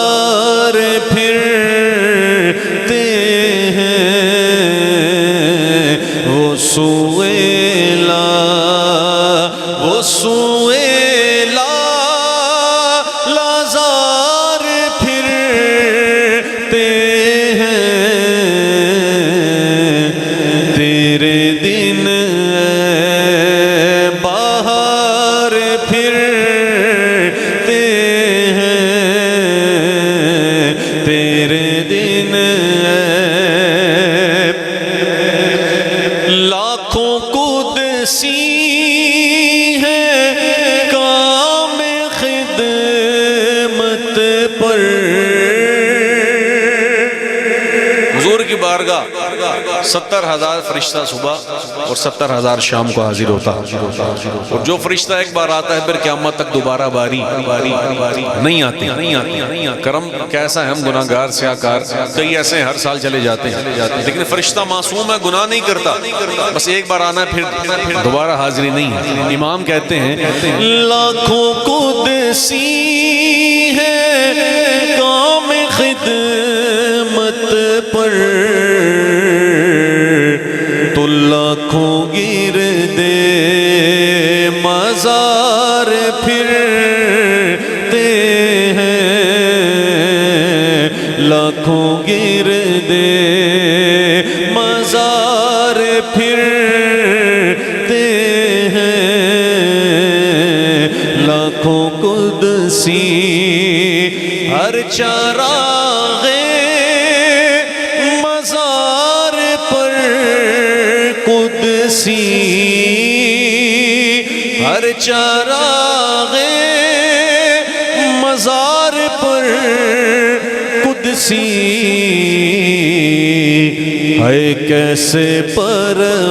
مزار پھرتے ہیں وہ سویلا لازار پھرتے ہیں تیرے دن باہر پھرتے ہیں تیرے دن لاکھوں قدسی بارگاہ 70,000 فرشتہ صبح اور 70,000 شام کو حاضر ہوتا اور جو فرشتہ ایک بار آتا ہے پھر قیامت تک دوبارہ باری نہیں آتی کرم کیسا ہے ہم گناہگار سیاہکار کئی ایسے ہر سال چلے جاتے ہیں لیکن فرشتہ معصوم ہے گناہ نہیں کرتا بس ایک بار آنا ہے پھر دوبارہ حاضری نہیں ہے امام کہتے ہیں لاکھوں قدسی ہے کام خدمت پر تو لاکھوں گردے مزار پھرتے ہیں لاکھوں گردے مزار پھرتے ہیں لاکھوں قدسی ہر چراغ مزار پر قدسی ہر چراغ مزار پر قدسی ہے کیسے پروانہ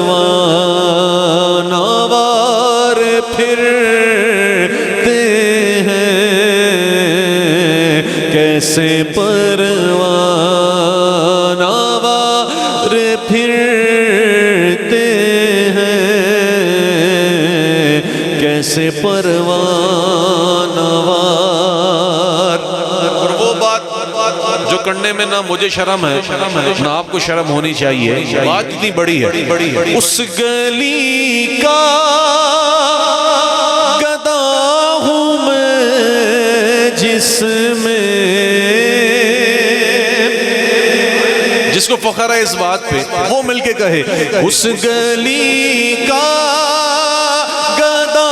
وار پھرتے ہیں کیسے پروانہ وار پھرتے ہیں کیسے پروانہ وار اور وہ بات جو کرنے میں نہ مجھے شرم ہے نہ آپ کو شرم ہونی چاہیے بات اتنی بڑی ہے اس گلی کا گدا ہوں میں جس میں جس کو فخر ہے اس بات پہ وہ مل کے کہے اس گلی کا گدا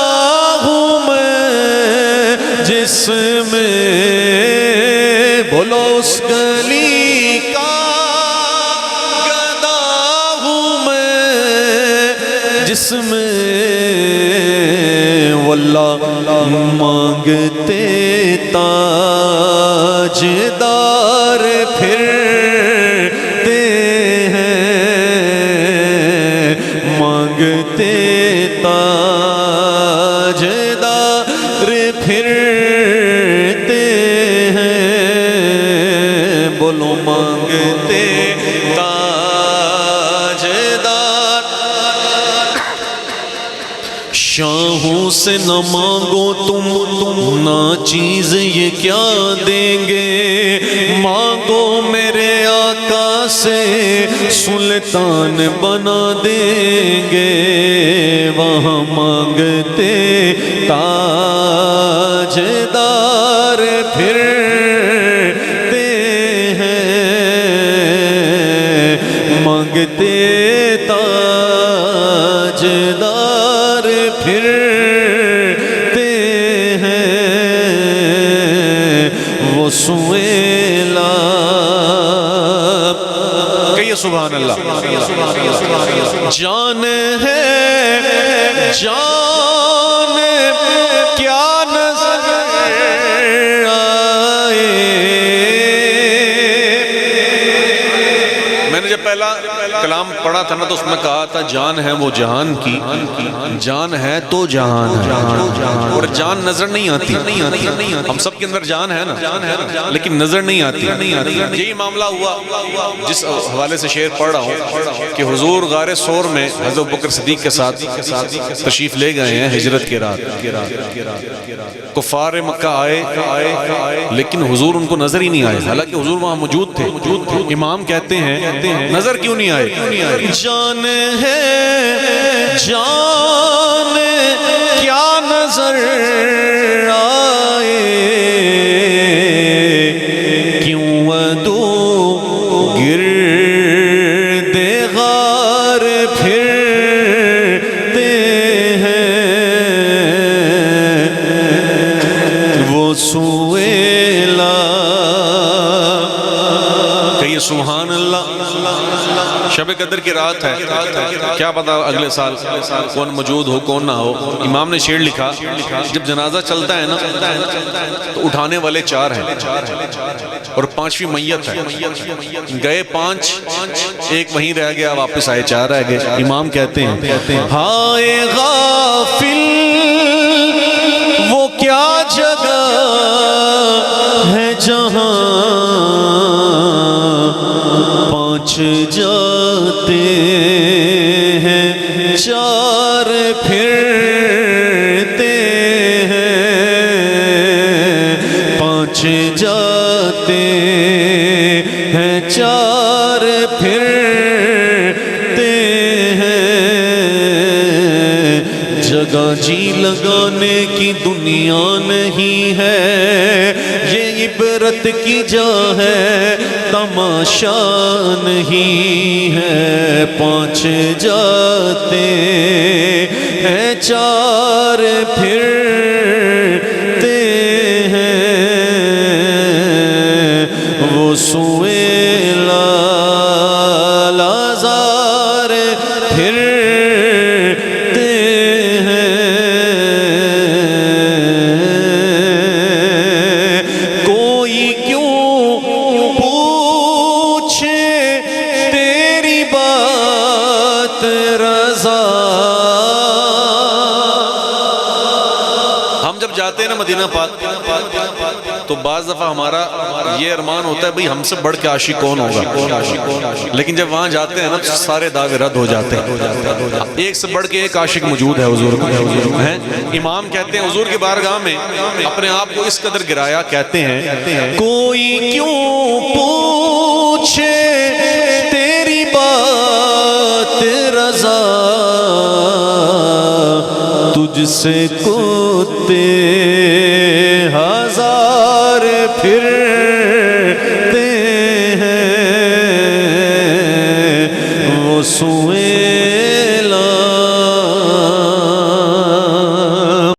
ہوں میں جس میں بولو اس گلی کا گدا ہوں میں جس میں واللہ مانگتے تاجدار پھرتے ہیں مانگتے تاجدار پھرتے ہیں بولو مانگتے تاجدار شاہوں سے نہ مانگو تم نہ چیز یہ کیا دیں گے مانگو میرے آقا سے سلطان بنا دیں گے وہاں مانگتے تاجدار پھرتے ہیں مانگتے تاجدار پھرتے ہیں وہ سویلا کہیے سبحان اللہ جان ہے جان کیا نظر آئے میں نے جب پہلا کلام پڑھا تھا نا تو اس میں کہا تھا جان ہے وہ جہان کی جان ہے تو جہان ہے اور جان نظر نہیں آتی ہم سب کے اندر جان ہے نا لیکن نظر نہیں آتی یہی معاملہ ہوا جس حوالے سے شعر پڑھ رہا ہوں کہ حضور غار ثور میں حضرت بکر صدیق کے ساتھ تشریف لے گئے ہیں ہجرت کے رات کفار مکہ آئے لیکن حضور ان کو نظر ہی نہیں آئے، حالانکہ حضور وہاں موجود تھے۔ امام کہتے ہیں نظر کیوں نہیں آئے؟ جان ہے جان کیا نظر آئے، کیوں ادو گرد غار پھرتے ہیں، وہ سویلا کہیے سبحان اللہ۔ شب قدر کی رات ہے، کیا پتا اگلے سال کون موجود ہو کون نہ ہو۔ امام نے شعر لکھا، جب جنازہ چلتا ہے نا تو اٹھانے والے 4 ہیں اور 5ویں میت ہے، گئے 5 ایک وہیں رہ گیا، واپس آئے 4 رہ گئے۔ امام کہتے ہیں ہائے غافل وہ کیا جگہ ہے جہاں 5 جاتے ہیں 4 پھرتے ہیں، 5 جاتے ہیں 4 پھرتے ہیں، جگہ جی لگانے کی دنیا نہیں ہے، یہ عبرت کی جا ہے تماشا نہیں ہے، 5 جاتے ہیں 4 پھرتے ہیں، وہ سویلا لازار پھرتے ہیں، کوئی کیوں پوچھے تیری بات رضا۔ ہم جب جاتے ہیں نا مدینہ پاک تو بعض دفعہ ہمارا یہ ارمان ہوتا ہے بھئی ہم سے بڑھ کے عاشق کون ہوگا، لیکن جب وہاں جاتے ہیں نا تو سارے دعوے رد ہو جاتے ہیں، ایک سے بڑھ کے ایک عاشق موجود ہے حضور ہے۔ امام کہتے ہیں حضور کی بارگاہ میں اپنے آپ کو اس قدر گرایا، کہتے ہیں کوئی کیوں پوچھے تیری بات رضا، تجھ سے کتے ہزار پھرتے ہیں، وہ سوئے